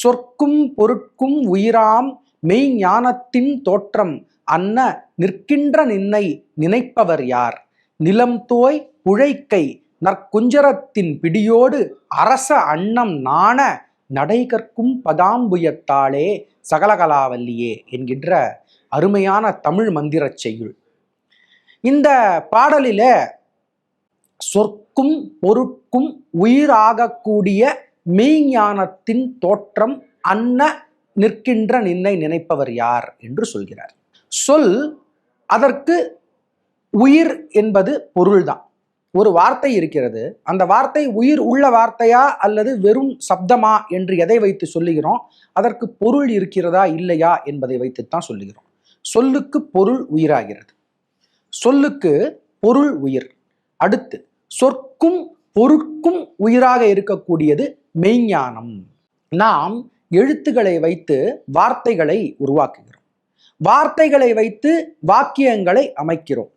சொற்கும் பொருட்கும் உயிராம் மெய் ஞானத்தின் தோற்றம் அன்ன நிற்கின்ற நின்னை நினைப்பவர் யார்? நிலம் தோய் புழைக்கை நற்குஞ்சரத்தின் பிடியோடு அரச அன்னம் நாண நடைகற்கும் பதாம்புயத்தாளே சகலகலாவல்லியே என்கின்ற அருமையான தமிழ் மந்திர செய்யுள். இந்த பாடலில சொற்கும் பொருட்கும் உயிராகக்கூடிய மெய்ஞானத்தின் தோற்றம் அன்ன நிற்கின்ற நின்னை நினைப்பவர் யார் என்று சொல்கிறார். சொல் அதற்கு உயிர் என்பது பொருள்தான். ஒரு வார்த்தை இருக்கிறது, அந்த வார்த்தை உயிர் உள்ள வார்த்தையா அல்லது வெறும் சப்தமா என்று எதை வைத்து சொல்லுகிறோம்? அதற்கு பொருள் இருக்கிறதா இல்லையா என்பதை வைத்துத்தான் சொல்லுகிறோம். சொல்லுக்கு பொருள் உயிராகிறது, சொல்லுக்கு பொருள் உயிர். அடுத்து சொற்கும் பொருட்கும் உயிராக இருக்கக்கூடியது மெய்ஞானம். நாம் எழுத்துக்களை வைத்து வார்த்தைகளை உருவாக்குகிறோம், வார்த்தைகளை வைத்து வாக்கியங்களை அமைக்கிறோம்.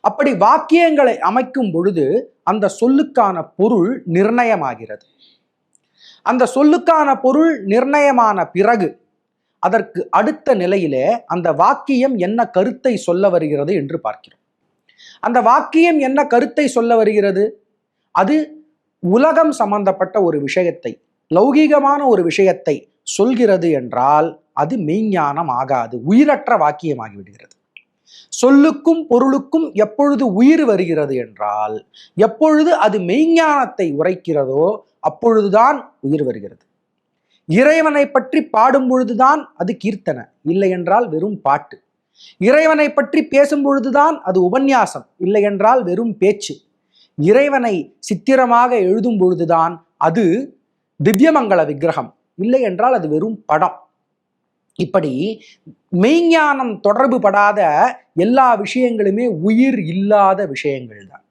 அப்படி வாக்கியங்களை அமைக்கும் பொழுது அந்த சொல்லுக்கான பொருள் நிர்ணயமாகிறது. அந்த சொல்லுக்கான பொருள் நிர்ணயமான பிறகு அதற்கு அடுத்த நிலையிலே அந்த வாக்கியம் என்ன கருத்தை சொல்ல வருகிறது என்று பார்க்கிறோம். அந்த வாக்கியம் என்ன கருத்தை சொல்ல வருகிறது? அது உலகம் சம்பந்தப்பட்ட ஒரு விஷயத்தை, லௌகீகமான ஒரு விஷயத்தை சொல்கிறது என்றால் அது மெய்ஞானம் ஆகாது, உயிரற்ற வாக்கியமாகிவிடுகிறது. சொல்லுக்கும் பொருளுக்கும் எப்பொழுது உயிர் வருகிறது என்றால், எப்பொழுது அது மெய்ஞானத்தை உரைக்கிறதோ அப்பொழுதுதான் உயிர் வருகிறது. இறைவனை பற்றி பாடும் பொழுதுதான் அது கீர்த்தனை, இல்லை என்றால் வெறும் பாட்டு. இறைவனை பற்றி பேசும் பொழுதுதான் அது உபன்யாசம், இல்லை என்றால் வெறும் பேச்சு. இறைவனை சித்திரமாக எழுதும் பொழுதுதான் அது திவ்யமங்கள விக்கிரகம், இல்லை என்றால் அது வெறும் படம். இப்படி மெய்ஞானம் தொடர்பு படாத எல்லா விஷயங்களுமே உயிர் இல்லாத விஷயங்கள் தான்.